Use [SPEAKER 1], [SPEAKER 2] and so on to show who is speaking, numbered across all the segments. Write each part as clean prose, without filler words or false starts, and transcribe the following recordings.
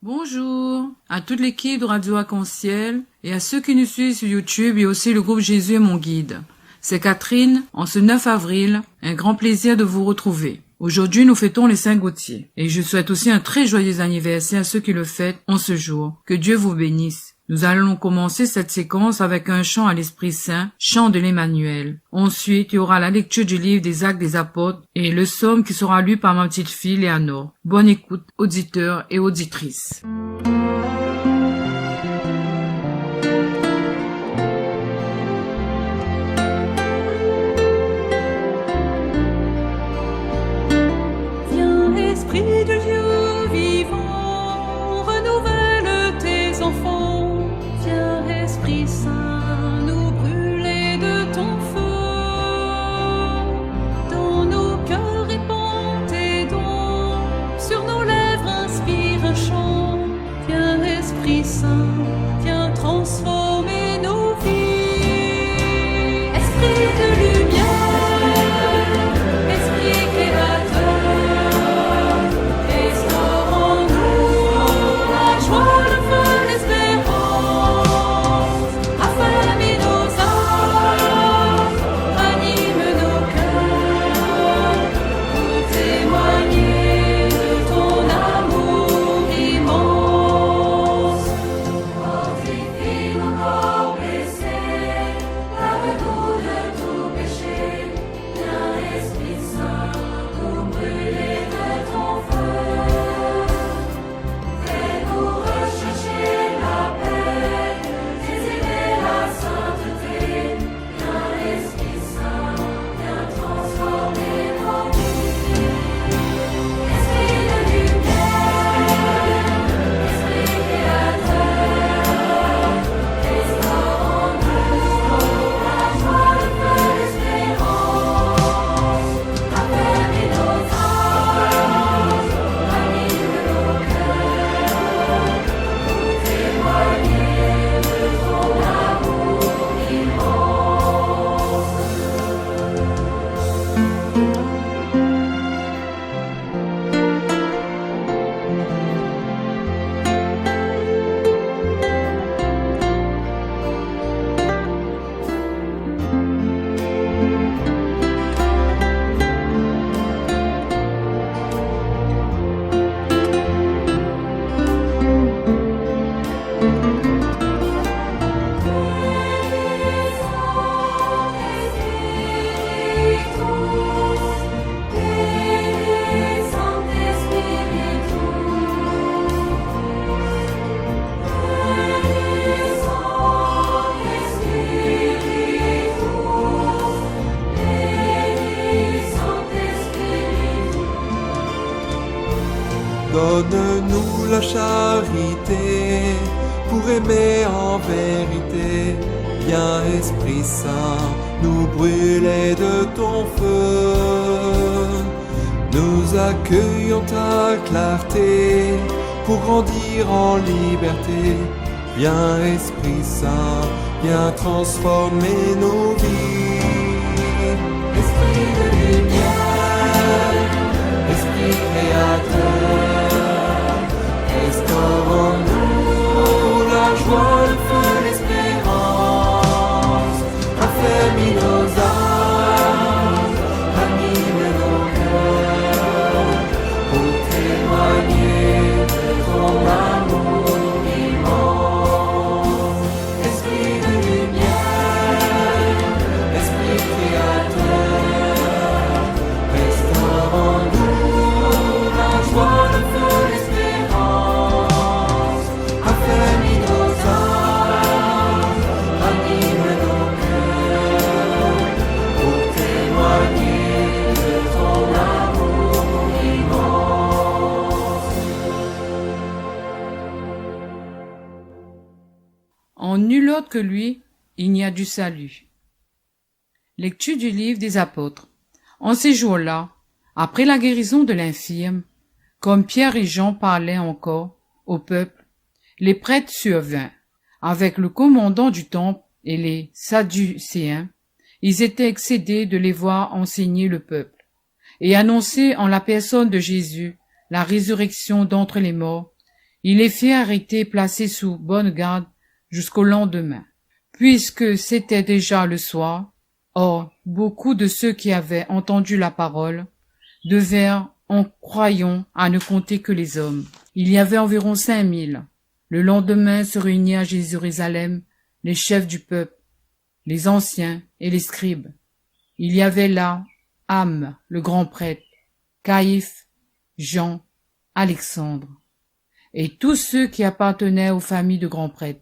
[SPEAKER 1] Bonjour à toute l'équipe de Radio Arc-en-Ciel et à ceux qui nous suivent sur YouTube et aussi le groupe Jésus est mon guide. C'est Catherine, en ce 9 avril, un grand plaisir de vous retrouver. Aujourd'hui, nous fêtons les Saint Gauthier et je souhaite aussi un très joyeux anniversaire à ceux qui le fêtent en ce jour. Que Dieu vous bénisse. Nous allons commencer cette séquence avec un chant à l'Esprit Saint, chant de l'Emmanuel. Ensuite, il y aura la lecture du livre des Actes des Apôtres et le psaume qui sera lu par ma petite fille Léanor. Bonne écoute, auditeurs et auditrices.
[SPEAKER 2] Viens, Esprit de Dieu vivant, renouvelle tes enfants. Viens, Esprit Saint, nous brûler de ton feu. Dans nos cœurs répands tes dons, sur nos lèvres inspire un chant. Viens, Esprit Saint, viens transformer nos vies. Esprit de lumière, Esprit créateur, restaure en nous la joie, le feu, l'espérance. Affermis nos âmes, anime nos cœurs, pour témoigner de ton amour immense. Fortifie nos corps blessés, lave-nous de tout péché. Viens, Esprit Saint, nous brûler de ton feu. Fais-nous rechercher la paix, désirer la sainteté. Viens, Esprit Saint, viens transformer nos vies. Esprit de lumière, Esprit créateur, restaure en nous la joie, le feu, l'espérance. Affermis nos âmes, anime nos cœurs, pour témoigner de ton amour immense.
[SPEAKER 3] Donne-nous la charité pour aimer en vérité. Viens, Esprit Saint, nous brûler de ton feu. Nous accueillons ta clarté pour grandir en liberté. Viens, Esprit Saint, viens transformer nos vies. Esprit de lumière, Esprit créateur, restaure en nous la joie, le feu, l'espérance. Affermis nos âmes, anime nos cœurs, pour témoigner de ton amour immense. Esprit de lumière, Esprit créateur, restaure en nous la joie, le feu, l'espérance. Affermis nos âmes, anime nos cœurs, pour témoigner de ton amour immense.
[SPEAKER 1] En nul autre que lui, il n'y a du salut. Lecture du livre des Apôtres. En ces jours-là, après la guérison de l'infirme, comme Pierre et Jean parlaient encore au peuple, les prêtres survinrent, avec le commandant du temple et les Sadducéens. Ils étaient excédés de les voir enseigner le peuple et annoncer en la personne de Jésus la résurrection d'entre les morts Il les fit arrêter et placer sous bonne garde jusqu'au lendemain. Puisque c'était déjà le soir, or beaucoup de ceux qui avaient entendu la parole devinrent, en croyant, à ne compter que les hommes. Il y avait environ 5000. Le lendemain se réunirent à Jérusalem les chefs du peuple, les anciens et les scribes. Il y avait là Anne, le grand prêtre, Caïphe, Jean, Alexandre, et tous ceux qui appartenaient aux familles de grands prêtres.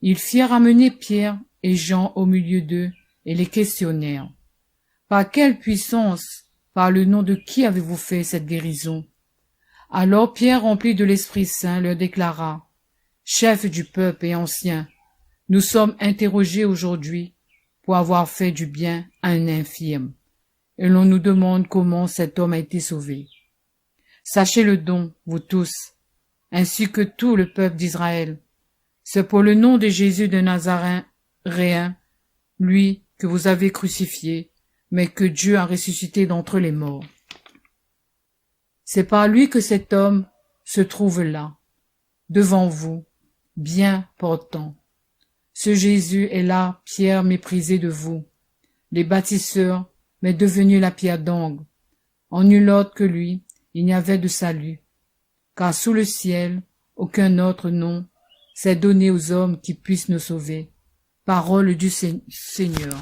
[SPEAKER 1] Ils firent amener Pierre et Jean au milieu d'eux et les questionnèrent. Par quelle puissance, par le nom de qui avez-vous fait cette guérison? Alors Pierre, rempli de l'Esprit Saint, leur déclara, chefs du peuple et anciens, nous sommes interrogés aujourd'hui pour avoir fait du bien à un infirme, et l'on nous demande comment cet homme a été sauvé. Sachez-le donc, vous tous, ainsi que tout le peuple d'Israël, c'est pour le nom de Jésus de Nazaréen, lui que vous avez crucifié, mais que Dieu a ressuscité d'entre les morts. C'est par lui que cet homme se trouve là, devant vous, bien portant. Ce Jésus est là, pierre méprisée de vous, les bâtisseurs, mais devenu la pierre d'angle. En nul autre que lui, il n'y avait de salut, car sous le ciel, aucun autre nom s'est donné aux hommes qui puissent nous sauver. Parole du Seigneur.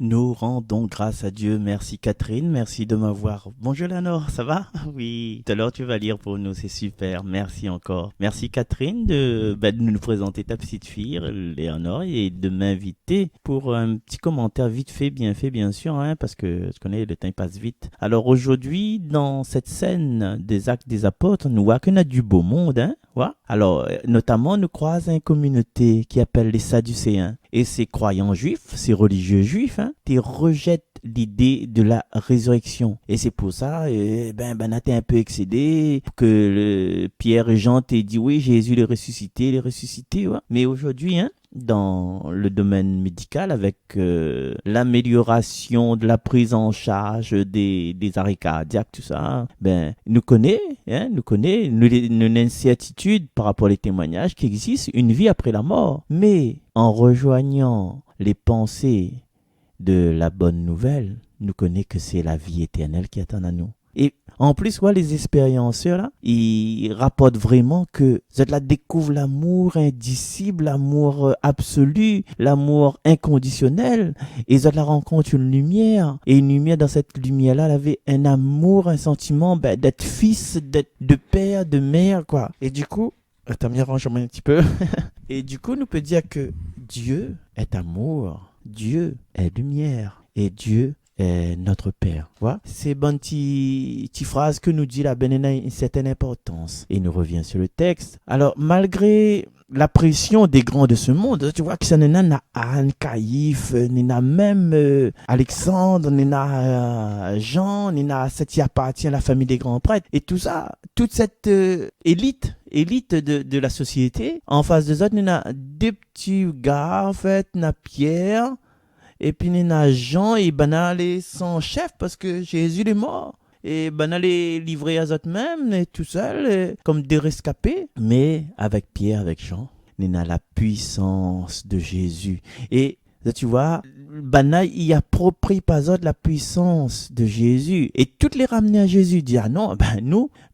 [SPEAKER 4] Nous rendons grâce à Dieu. Merci Catherine, merci de m'avoir... Bonjour Léonore, ça va? Oui, tout à l'heure tu vas lire pour nous, c'est super, merci encore. Merci Catherine de nous présenter ta petite fille, Léonore, et de m'inviter pour un petit commentaire vite fait bien sûr, hein, parce que je connais, le temps passe vite. Alors aujourd'hui, dans cette scène des Actes des Apôtres, nous voyons qu'on a du beau monde, hein. Ouais. Alors, notamment, nous croisons une communauté qui appelle les Sadducéens. Et ces croyants juifs, ces religieux juifs, hein, qui rejettent l'idée de la résurrection. Et c'est pour ça, on été un peu excédé, que Pierre et Jean t'aient dit, oui, Jésus est ressuscité, ouais. Mais aujourd'hui, hein, dans le domaine médical, avec l'amélioration de la prise en charge des arrêts cardiaques, tout ça, nous connaît une incertitude par rapport aux témoignages qui existent, une vie après la mort. Mais en rejoignant les pensées de la bonne nouvelle, nous connaissons que c'est la vie éternelle qui attend à nous. Et en plus, les expérienceurs, là, ils rapportent vraiment que vous là découvre l'amour indicible, l'amour absolu, l'amour inconditionnel. Et vous là rencontre une lumière. Et une lumière, dans cette lumière-là, elle avait un amour, un sentiment d'être fils, d'être de père, de mère, quoi. Et du coup, attends, range-moi un petit peu. Et du coup, nous peut dire que Dieu est amour, Dieu est lumière, et Dieu est notre Père. Voilà. C'est bonne petite phrase que nous dit la une certaine importance. Et nous revient sur le texte. Alors, malgré la pression des grands de ce monde, tu vois que ça n'est pas Anne, Caïphe, n'est pas même Alexandre, n'est pas Jean, n'est pas ce qui appartient à la famille des grands prêtres. Et tout ça, toute cette élite de la société, en face des autres, il y a des petits gars, en fait, il y a Pierre, et puis il y a Jean, et les son chef, parce que Jésus est mort. Et les livrés à eux même, tout seul, comme des rescapés. Mais avec Pierre, avec Jean, il y a la puissance de Jésus. Et tu vois, il approprie pas autre la puissance de Jésus. Et toutes les ramener à Jésus, dire non,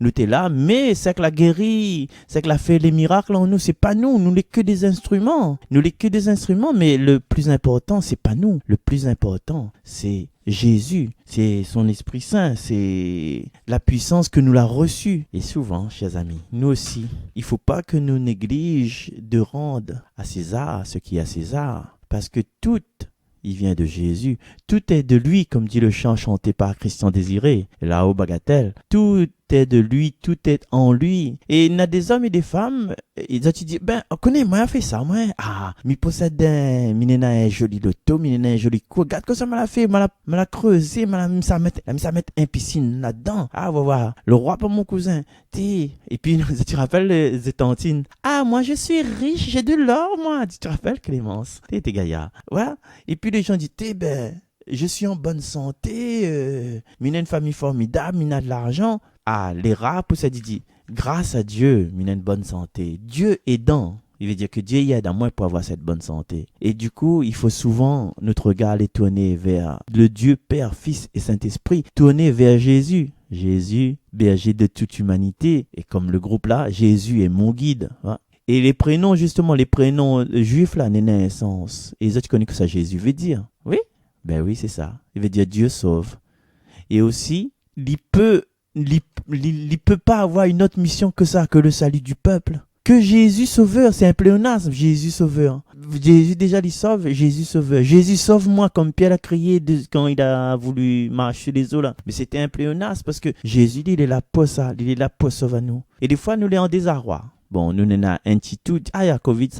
[SPEAKER 4] nous t'es là, mais c'est que la guérit, c'est que la fait les miracles en nous, c'est pas nous les que des instruments. Nous les que des instruments, mais le plus important, c'est pas nous. Le plus important, c'est Jésus, c'est son Esprit Saint, c'est la puissance que nous l'a reçue. Et souvent, chers amis, nous aussi, il faut pas que nous négligions de rendre à César ce qui est à César. Parce que tout, il vient de Jésus. Tout est de lui, comme dit le chant chanté par Christian Désiré, là-haut Bagatelle. Tout est de lui, tout est en lui. Et il y a des hommes et des femmes, ils ont dit, on connaît, moi, on fait ça, moi. Mi possède un joli loto, un joli coup. Regarde que ça m'a fait, m'a creusé, m'a mettre un piscine là-dedans. Voilà. Le roi pour mon cousin. Et puis, tu te rappelles les tantines. Moi, je suis riche, j'ai de l'or, moi. Tu te rappelles, Clémence? T'es gaillard. Voilà. Et puis, les gens disent, je suis en bonne santé, mina une famille formidable, mina de l'argent. Les rats, pour ça, dit, grâce à Dieu, il a une bonne santé. Dieu aidant. Il veut dire que Dieu y aide à moi pour avoir cette bonne santé. Et du coup, il faut souvent notre regard aller tourner vers le Dieu Père, Fils et Saint-Esprit, tourner vers Jésus. Jésus, berger de toute humanité. Et comme le groupe là, Jésus est mon guide. Hein. Et les prénoms, justement, les prénoms juifs là, n'ont un sens. Et les autres connaissent que ça Jésus veut dire. Oui? Ben oui, c'est ça. Il veut dire Dieu sauve. Et aussi, il peut pas avoir une autre mission que ça, que le salut du peuple. Que Jésus sauveur, c'est un pléonasme, Jésus sauveur. Jésus déjà il sauve, Jésus sauveur. Jésus sauve-moi comme Pierre a crié quand il a voulu marcher les eaux là. Mais c'était un pléonasme parce que Jésus il est là pour ça, il est là pour sauver nous. Et des fois nous les en désarroi. Bon, nous n'en a un petit tout. Ah, il y a Covid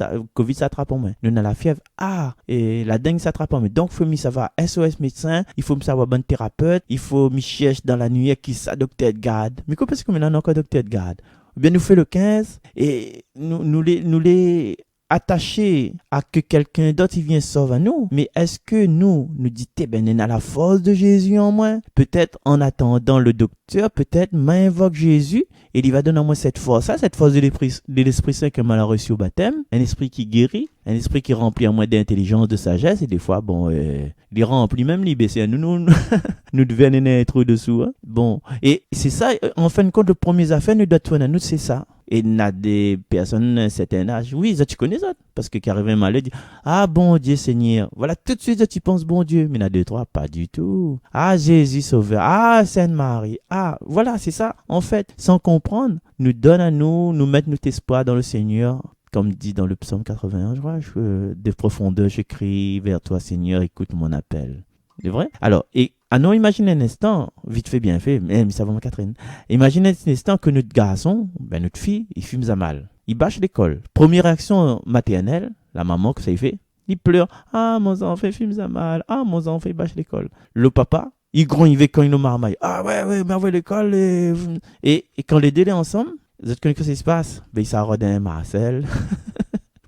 [SPEAKER 4] s'attrape en moi. Nous n'en a la fièvre. Ah, et la dengue s'attrape en moi. Donc, il faut me savoir SOS médecin. Il faut me savoir bon thérapeute. Il faut me chercher dans la nuit qui ça, docteur de garde. Mais comment est-ce que maintenant, encore docteur de garde? Ou bien, nous fait le 15 et nous les attachés à que quelqu'un d'autre il vient sauver nous. Mais est-ce que nous dit, ben, on a la force de Jésus en moi? Peut-être en attendant le docteur, peut-être m'invoque Jésus et il va donner en moi cette force de l'Esprit Saint que m'a reçu au baptême, un esprit qui guérit, un esprit qui remplit en moi d'intelligence, de sagesse et des fois, bon, il remplit même l'IBC. Nous devons être dessous. Hein? Bon, et c'est ça, en fin de compte, le premier affaire, nous doit tourner à nous, c'est ça. Et il y a des personnes d'un certain âge, oui, ça tu connais ça, parce que qui arrive un malade, dit, ah bon Dieu Seigneur, voilà, tout de suite tu penses bon Dieu, mais il y en a deux, trois, pas du tout. Ah Jésus Sauveur, ah Sainte Marie, ah voilà, c'est ça, en fait, sans comprendre, nous donne à nous mettre notre espoir dans le Seigneur, comme dit dans le psaume 81, je crois, de profondeur, je crie vers toi Seigneur, écoute mon appel. C'est vrai? Alors, et non, imagine un instant, vite fait, bien fait, mais ça va ma Catherine. Imagine un instant que notre garçon, ben notre fille, il fume à mal. Il bâche l'école. Première réaction maternelle, la maman, que ça y fait, il pleure. Ah, mon enfant fume à mal. Ah, mon enfant, il bâche l'école. Le papa, il gronde quand il nous marmaille. Ah, ouais, mais ouais, l'école. Et quand les deux sont ensemble, vous êtes connaissez ce qui se passe? Ben, il s'arrête un Marcel.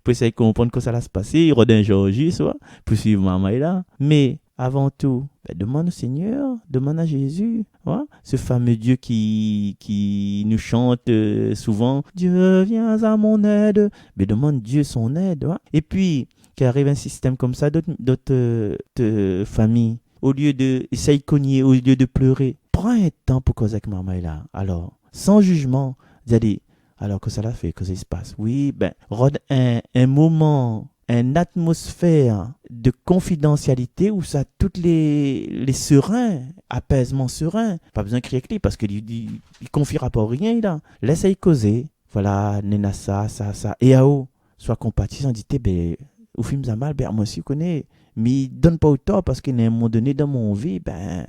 [SPEAKER 4] Pour essayer de comprendre que ça va se passer. Il rôde un Georgie, soit, pour suivre maman là. Mais, avant tout, ben demande au Seigneur, demande à Jésus, ouais? Ce fameux Dieu qui nous chante souvent, Dieu viens à mon aide, mais demande Dieu son aide. Ouais? Et puis, qu'il arrive un système comme ça, d'autres familles, au lieu de essayer de cogner, au lieu de pleurer, prends un temps pour causer avec maman là. Alors, sans jugement, vous allez, alors que ça l'a fait, que ça se passe. Oui, ben, rôde un moment, une atmosphère de confidentialité où ça toutes les sereins, apaisement serein, pas besoin de crier avec lui parce qu'il confiera pas rien là. Laisse-y causer. Voilà, nena ça. Et à haut, soit compatissant, dit ben au film ça mal, ben moi aussi je connais, mais donne pas autant parce qu'à un moment donné dans mon vie, ben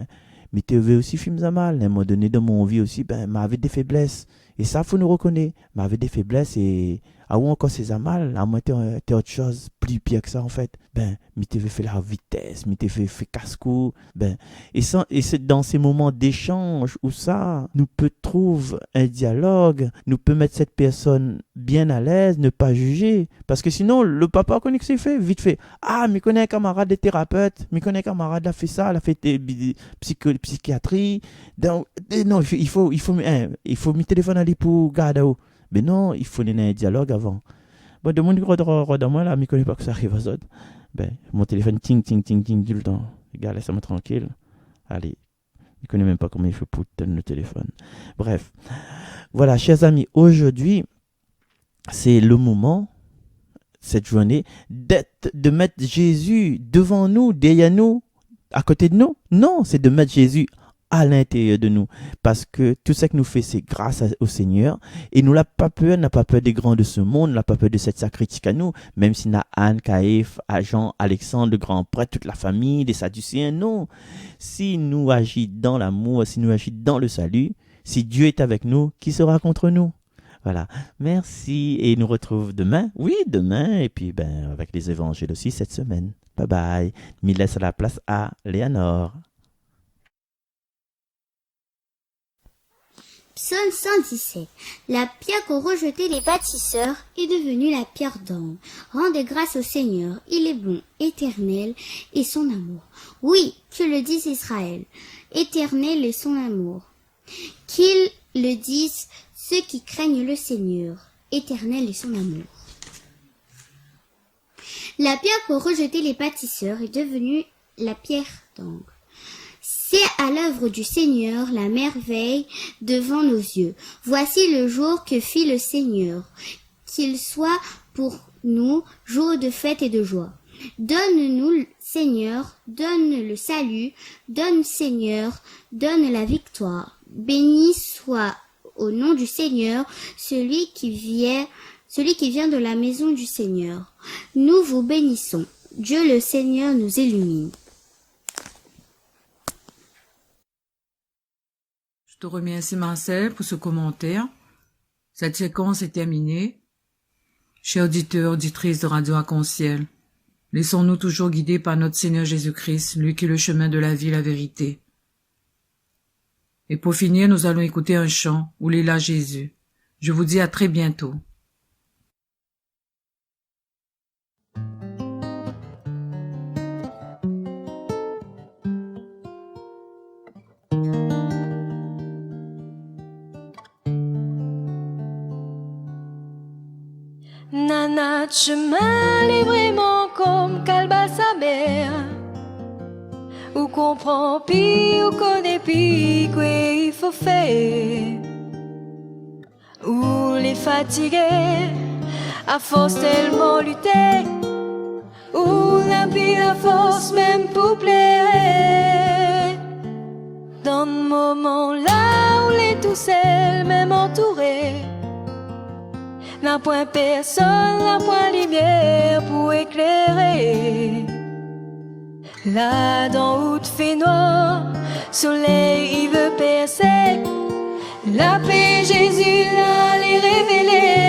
[SPEAKER 4] mais tu veux aussi film ça mal, à un moment donné dans mon vie aussi, ben m'avait des faiblesses. Et ça, faut nous reconnaître. M'avait des faiblesses et ah ou encore c'est mal, à moi t'es autre chose plus pire que ça en fait. Ben, mais t'es fait la vitesse, mais t'es fait casse-cou. Ben, et c'est dans ces moments d'échange où ça nous peut trouver un dialogue, nous peut mettre cette personne bien à l'aise, ne pas juger. Parce que sinon, le papa connaît que c'est fait, vite fait. Ah, mais connaît un camarade de thérapeute, mais connaît un camarade a fait ça, il a fait psychiatrie. Donc, non, il faut me téléphone aller pour garder. Mais non, il faut donner un dialogue avant. Bon, de mon de moi là, je ne connais pas que ça arrive à ça. Ben, mon téléphone ting tout le temps. Regarde, laisse-moi tranquille. Allez, je ne connais même pas comment il faut pour tenir le téléphone. Bref, voilà, chers amis, aujourd'hui, c'est le moment, cette journée, de mettre Jésus devant nous, derrière nous, à côté de nous. Non, c'est de mettre Jésus à l'intérieur de nous, parce que tout ce que nous fait, c'est grâce au Seigneur, et nous n'a pas peur des grands de ce monde, n'a pas peur de cette sacritique à nous, même si n'a Anne, Caïphe, Jean, Alexandre, le grand prêtre, toute la famille, les Sadducéens, non. Si nous agissons dans l'amour, si nous agissons dans le salut, si Dieu est avec nous, qui sera contre nous? Voilà, merci, et nous retrouvons demain, et puis avec les évangiles aussi cette semaine. Bye bye, me laisse la place à Léonore.
[SPEAKER 5] Psaume 117. La pierre qu'ont rejetée les bâtisseurs est devenue la pierre d'angle. Rendez grâce au Seigneur, il est bon, éternel est son amour. Oui, que le dise Israël, éternel est son amour. Qu'il le dise ceux qui craignent le Seigneur, éternel est son amour. La pierre qu'ont rejetée les bâtisseurs est devenue la pierre d'angle. C'est à l'œuvre du Seigneur la merveille devant nos yeux. Voici le jour que fit le Seigneur, qu'il soit pour nous jour de fête et de joie. Donne-nous, Seigneur, donne le salut, donne, Seigneur, donne la victoire. Béni soit au nom du Seigneur celui qui vient de la maison du Seigneur. Nous vous bénissons. Dieu le Seigneur nous illumine.
[SPEAKER 1] Je te remercie Marcel pour ce commentaire. Cette séquence est terminée. Chers auditeurs, auditrices de Radio Arc-en-Ciel, laissons-nous toujours guider par notre Seigneur Jésus-Christ, lui qui est le chemin de la vie, la vérité. Et pour finir, nous allons écouter un chant, Où est là Jésus. Je vous dis à très bientôt.
[SPEAKER 6] Nana, chemin est vraiment comme calba sa mère. Ou comprend pis, ou connaît pis, quoi il faut faire. Ou les fatigués, à force tellement lutter. Ou la pis à force même pour plaire. Dans le moment là où les tout seuls, même entourés. N'a point personne, n'a point lumière pour éclairer. Là dans où fait noir, soleil il veut percer. La paix Jésus là les révéler.